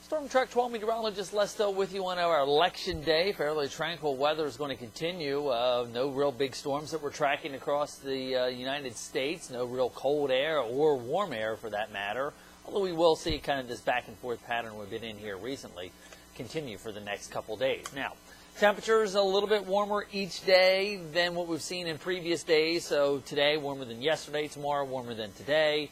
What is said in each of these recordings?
Storm Track 12 meteorologist Lesto with you on our election day. Fairly tranquil weather is going to continue. No real big storms that we're tracking across the United States. No real cold air or warm air for that matter. Although we will see kind of this back and forth pattern we've been in here recently continue for the next couple days. Now, temperatures a little bit warmer each day than what we've seen in previous days. So today warmer than yesterday, tomorrow warmer than today.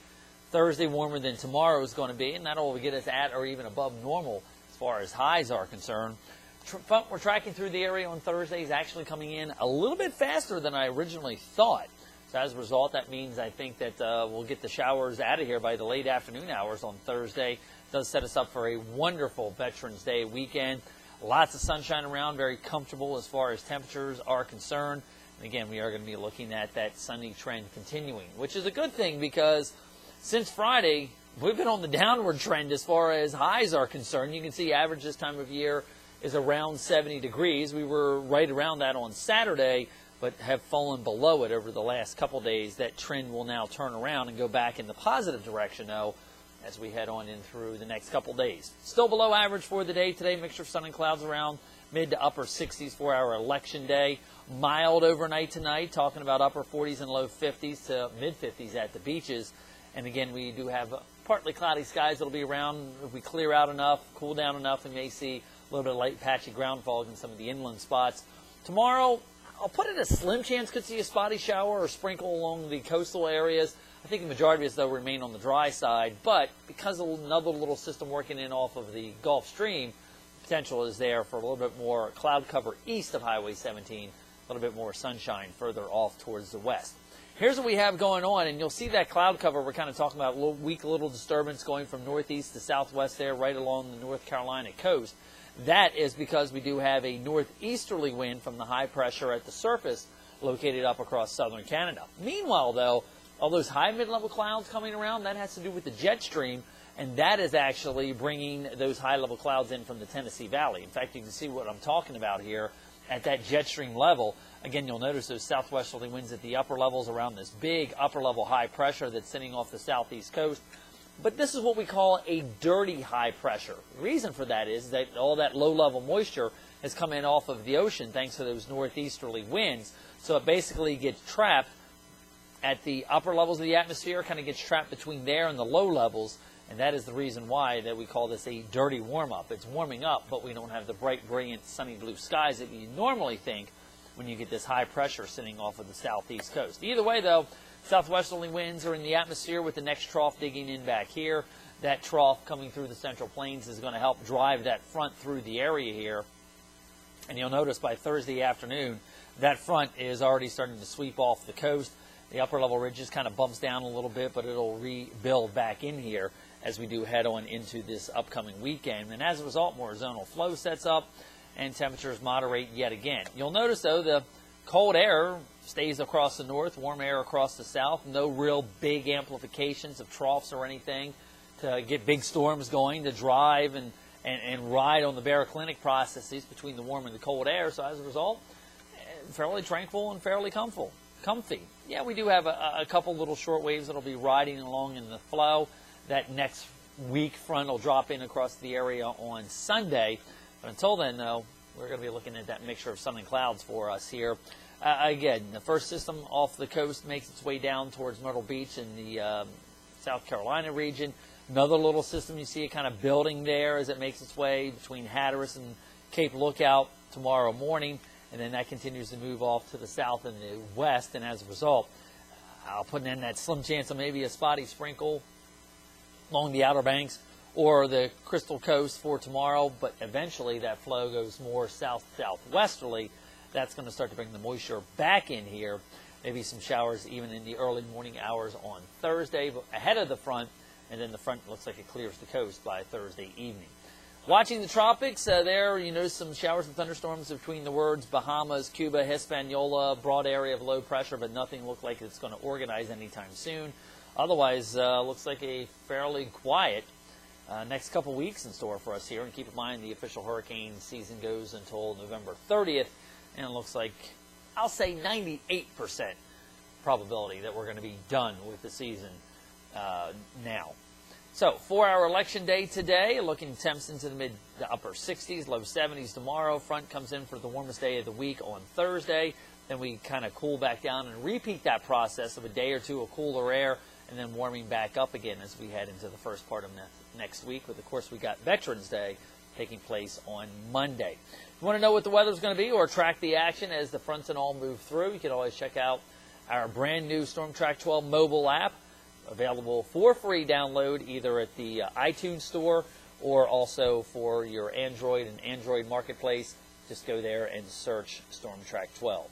Thursday warmer than tomorrow is going to be, and that'll get us at or even above normal as far as highs are concerned. Front we're tracking through the area on Thursday is actually coming in a little bit faster than I originally thought. So as a result, that means I think that we'll get the showers out of here by the late afternoon hours on Thursday. It does set us up for a wonderful Veterans Day weekend. Lots of sunshine around, very comfortable as far as temperatures are concerned. And again, we are going to be looking at that sunny trend continuing, which is a good thing because since Friday, we've been on the downward trend as far as highs are concerned. You can see average this time of year is around 70 degrees. We were right around that on Saturday, but have fallen below it over the last couple days. That trend will now turn around and go back in the positive direction, though, as we head on in through the next couple days. Still below average for the day today. Mixture of sun and clouds around mid to upper 60s for our election day. Mild overnight tonight, talking about upper 40s and low 50s to mid 50s at the beaches. And again, we do have partly cloudy skies that'll be around. If we clear out enough, cool down enough, we may see a little bit of light patchy ground fog in some of the inland spots. Tomorrow, I'll put it a slim chance could see a spotty shower or sprinkle along the coastal areas. I think the majority of us, though, remain on the dry side. But because of another little system working in off of the Gulf Stream, potential is there for a little bit more cloud cover east of Highway 17, a little bit more sunshine further off towards the west. Here's what we have going on, and you'll see that cloud cover we're kind of talking about, a little weak little disturbance going from northeast to southwest there, right along the North Carolina coast. That is because we do have a northeasterly wind from the high pressure at the surface located up across southern Canada. Meanwhile, though, all those high mid-level clouds coming around, that has to do with the jet stream, and that is actually bringing those high-level clouds in from the Tennessee Valley. In fact, you can see what I'm talking about here at that jet stream level. Again, you'll notice those southwesterly winds at the upper levels around this big upper-level high pressure that's sitting off the southeast coast. But this is what we call a dirty high pressure. The reason for that is that all that low-level moisture has come in off of the ocean thanks to those northeasterly winds. So it basically gets trapped at the upper levels of the atmosphere, kind of gets trapped between there and the low levels. And that is the reason why that we call this a dirty warm-up. It's warming up, but we don't have the bright, brilliant, sunny blue skies that you normally think when you get this high pressure sitting off of the southeast coast. Either way, though, southwesterly winds are in the atmosphere with the next trough digging in back here. That trough coming through the central plains is going to help drive that front through the area here. And you'll notice by Thursday afternoon, that front is already starting to sweep off the coast. The upper level ridges kind of bumps down a little bit, but it'll rebuild back in here as we do head on into this upcoming weekend. And as a result, more zonal flow sets up and temperatures moderate yet again. You'll notice, though, the cold air stays across the north, warm air across the south. No real big amplifications of troughs or anything to get big storms going, to drive and ride on the baroclinic processes between the warm and the cold air. So as a result, fairly tranquil and fairly comfy. Yeah, we do have a couple little short waves that will be riding along in the flow. That next weak front will drop in across the area on Sunday. But until then, though, we're going to be looking at that mixture of sun and clouds for us here. Again, the first system off the coast makes its way down towards Myrtle Beach in the South Carolina region. Another little system you see it kind of building there as it makes its way between Hatteras and Cape Lookout tomorrow morning. And then that continues to move off to the south and the west. And as a result, I'll put in that slim chance of maybe a spotty sprinkle along the Outer Banks or the Crystal Coast for tomorrow. But eventually that flow goes more south-southwesterly. That's going to start to bring the moisture back in here. Maybe some showers even in the early morning hours on Thursday ahead of the front. And then the front looks like it clears the coast by Thursday evening. Watching the tropics, there you notice some showers and thunderstorms between the words Bahamas, Cuba, Hispaniola, broad area of low pressure, but nothing looked like it's going to organize anytime soon. Otherwise, looks like a fairly quiet next couple weeks in store for us here. And keep in mind the official hurricane season goes until November 30th, and it looks like, I'll say 98% probability that we're going to be done with the season now. So, for our election day today, looking temps into the mid to upper 60s, low 70s tomorrow. Front comes in for the warmest day of the week on Thursday. Then we kind of cool back down and repeat that process of a day or two of cooler air and then warming back up again as we head into the first part of next week. But, of course, we got Veterans Day taking place on Monday. If you want to know what the weather's going to be or track the action as the fronts and all move through, you can always check out our brand new Storm Track 12 mobile app, available for free download either at the iTunes store or also for your Android and Android Marketplace. Just go there and search Storm Track 12.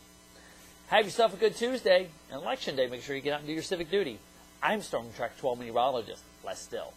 Have yourself a good Tuesday and Election Day. Make sure you get out and do your civic duty. I'm Storm Track 12 meteorologist Les Still.